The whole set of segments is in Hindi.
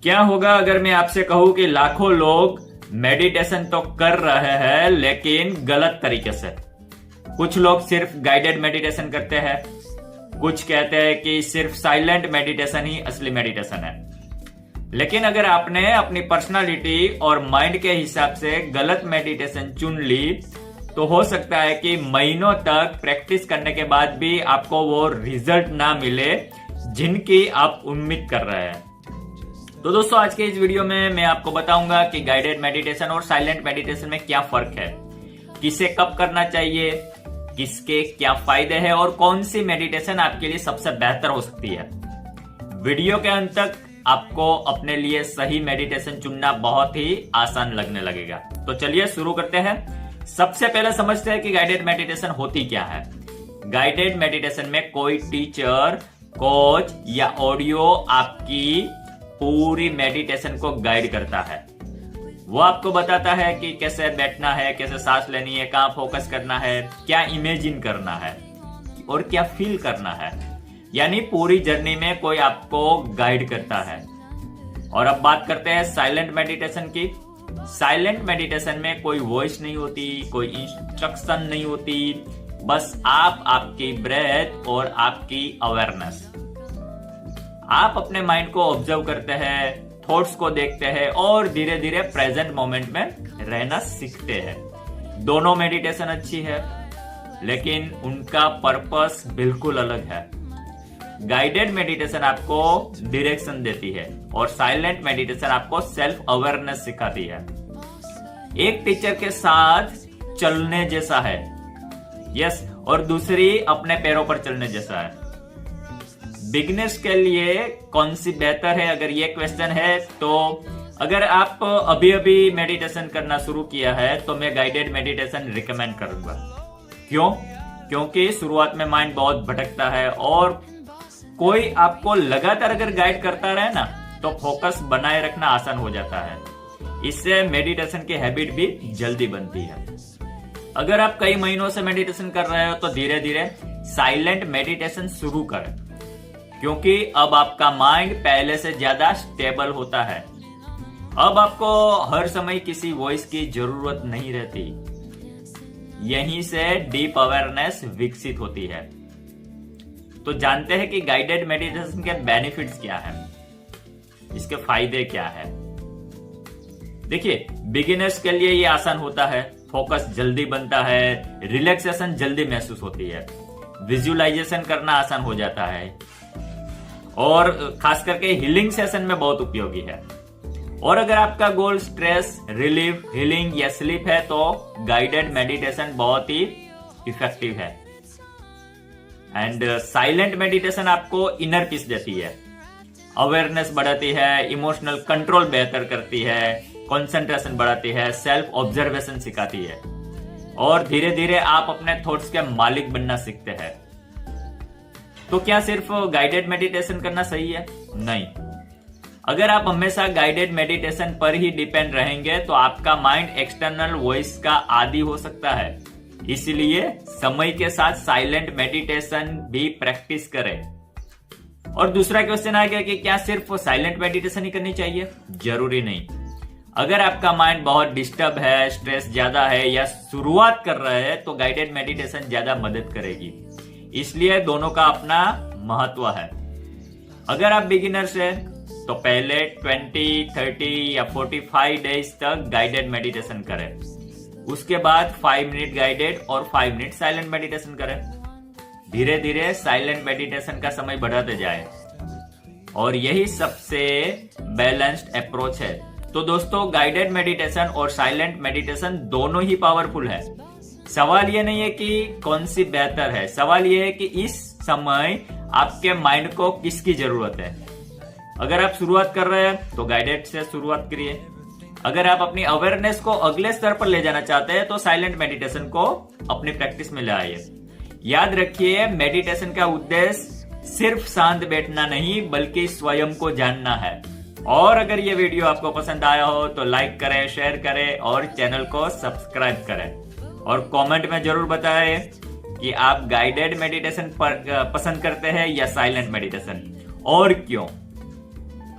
क्या होगा अगर मैं आपसे कहूं कि लाखों लोग मेडिटेशन तो कर रहे हैं लेकिन गलत तरीके से। कुछ लोग सिर्फ गाइडेड मेडिटेशन करते हैं, कुछ कहते हैं कि सिर्फ साइलेंट मेडिटेशन ही असली मेडिटेशन है। लेकिन अगर आपने अपनी पर्सनालिटी और माइंड के हिसाब से गलत मेडिटेशन चुन ली तो हो सकता है कि महीनों तक प्रैक्टिस करने के बाद भी आपको वो रिजल्ट ना मिले जिनकी आप उम्मीद कर रहे हैं। तो दोस्तों, आज के इस वीडियो में मैं आपको बताऊंगा कि गाइडेड मेडिटेशन और साइलेंट मेडिटेशन में क्या फर्क है, किसे कब करना चाहिए, किसके क्या फायदे हैं और कौन सी मेडिटेशन आपके लिए सबसे बेहतर हो सकती है। वीडियो के अंत तक आपको अपने लिए सही मेडिटेशन चुनना बहुत ही आसान लगने लगेगा। तो चलिए शुरू करते हैं। सबसे पहले समझते हैं कि गाइडेड मेडिटेशन होती क्या है। गाइडेड मेडिटेशन में कोई टीचर, कोच या ऑडियो आपकी पूरी मेडिटेशन को गाइड करता है। वो आपको बताता है कि कैसे बैठना है, कैसे सांस लेनी है, कहां फोकस करना है, क्या इमेजिन करना है और क्या फील करना है। यानी पूरी जर्नी में कोई आपको गाइड करता है। और अब बात करते हैं साइलेंट मेडिटेशन की। साइलेंट मेडिटेशन में कोई वॉइस नहीं होती, कोई इंस्ट्रक्शन नहीं होती, बस आप, आपकी ब्रेथ और आपकी अवेयरनेस। आप अपने माइंड को ऑब्जर्व करते हैं, थॉट्स को देखते हैं और धीरे धीरे प्रेजेंट मोमेंट में रहना सीखते हैं। दोनों मेडिटेशन अच्छी है लेकिन उनका पर्पस बिल्कुल अलग है। गाइडेड मेडिटेशन आपको डायरेक्शन देती है और साइलेंट मेडिटेशन आपको सेल्फ अवेयरनेस सिखाती है। एक टीचर के साथ चलने जैसा है, यस, और दूसरी अपने पैरों पर चलने जैसा है। बिगिनर्स के लिए कौन सी बेहतर है, अगर ये क्वेश्चन है तो अगर आप अभी अभी मेडिटेशन करना शुरू किया है तो मैं गाइडेड मेडिटेशन रिकमेंड करूंगा। क्यों? क्योंकि शुरुआत में माइंड बहुत भटकता है और कोई आपको लगातार अगर गाइड करता रहे ना तो फोकस बनाए रखना आसान हो जाता है। इससे मेडिटेशन की हैबिट भी जल्दी बनती है। अगर आप कई महीनों से मेडिटेशन कर रहे हो तो धीरे धीरे साइलेंट मेडिटेशन शुरू करें, क्योंकि अब आपका माइंड पहले से ज्यादा स्टेबल होता है। अब आपको हर समय किसी वॉइस की जरूरत नहीं रहती। यहीं से डीप अवेयरनेस विकसित होती है। तो जानते हैं कि गाइडेड मेडिटेशन के बेनिफिट्स क्या हैं, इसके फायदे क्या हैं। देखिए, बिगिनर्स के लिए ये आसान होता है, फोकस जल्दी बनता है, रिलैक्सेशन जल्दी महसूस होती है, विजुअलाइजेशन करना आसान हो जाता है और खास करके हीलिंग सेशन में बहुत उपयोगी है। और अगर आपका गोल स्ट्रेस रिलीफ, हीलिंग या स्लीप है तो गाइडेड मेडिटेशन बहुत ही इफेक्टिव है। एंड साइलेंट मेडिटेशन आपको इनर पीस देती है, अवेयरनेस बढ़ाती है, इमोशनल कंट्रोल बेहतर करती है, कंसंट्रेशन बढ़ाती है, सेल्फ ऑब्जर्वेशन सिखाती है और धीरे धीरे आप अपने थॉट्स के मालिक बनना सीखते हैं। तो क्या सिर्फ गाइडेड मेडिटेशन करना सही है? नहीं। अगर आप हमेशा गाइडेड मेडिटेशन पर ही डिपेंड रहेंगे तो आपका माइंड एक्सटर्नल वॉइस का आदी हो सकता है। इसलिए समय के साथ साइलेंट मेडिटेशन भी प्रैक्टिस करें। और दूसरा क्वेश्चन आ गया कि क्या सिर्फ साइलेंट मेडिटेशन ही करनी चाहिए? जरूरी नहीं। अगर आपका माइंड बहुत डिस्टर्ब है, स्ट्रेस ज्यादा है या शुरुआत कर रहा है तो गाइडेड मेडिटेशन ज्यादा मदद करेगी। इसलिए दोनों का अपना महत्व है। अगर आप बिगिनर्स हैं तो पहले 20, 30 या 45 डेज तक गाइडेड मेडिटेशन करें। उसके बाद 5 मिनट गाइडेड और 5 मिनट साइलेंट मेडिटेशन करें। धीरे धीरे साइलेंट मेडिटेशन का समय बढ़ाते जाएं और यही सबसे बैलेंस्ड अप्रोच है। तो दोस्तों, गाइडेड मेडिटेशन और साइलेंट मेडिटेशन दोनों ही पावरफुल है। सवाल ये नहीं है कि कौन सी बेहतर है, सवाल ये है कि इस समय आपके माइंड को किसकी जरूरत है। अगर आप शुरुआत कर रहे हैं तो गाइडेड से शुरुआत करिए। अगर आप अपनी अवेयरनेस को अगले स्तर पर ले जाना चाहते हैं तो साइलेंट मेडिटेशन को अपनी प्रैक्टिस में ले आइए। याद रखिए, मेडिटेशन का उद्देश्य सिर्फ शांत बैठना नहीं बल्कि स्वयं को जानना है। और अगर ये वीडियो आपको पसंद आया हो तो लाइक करें, शेयर करें और चैनल को सब्सक्राइब करें और कमेंट में जरूर बताएं कि आप गाइडेड मेडिटेशन पसंद करते हैं या साइलेंट मेडिटेशन और क्यों।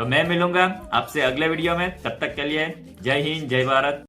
तो मैं मिलूंगा आपसे अगले वीडियो में, तब तक के लिए जय हिंद जय भारत।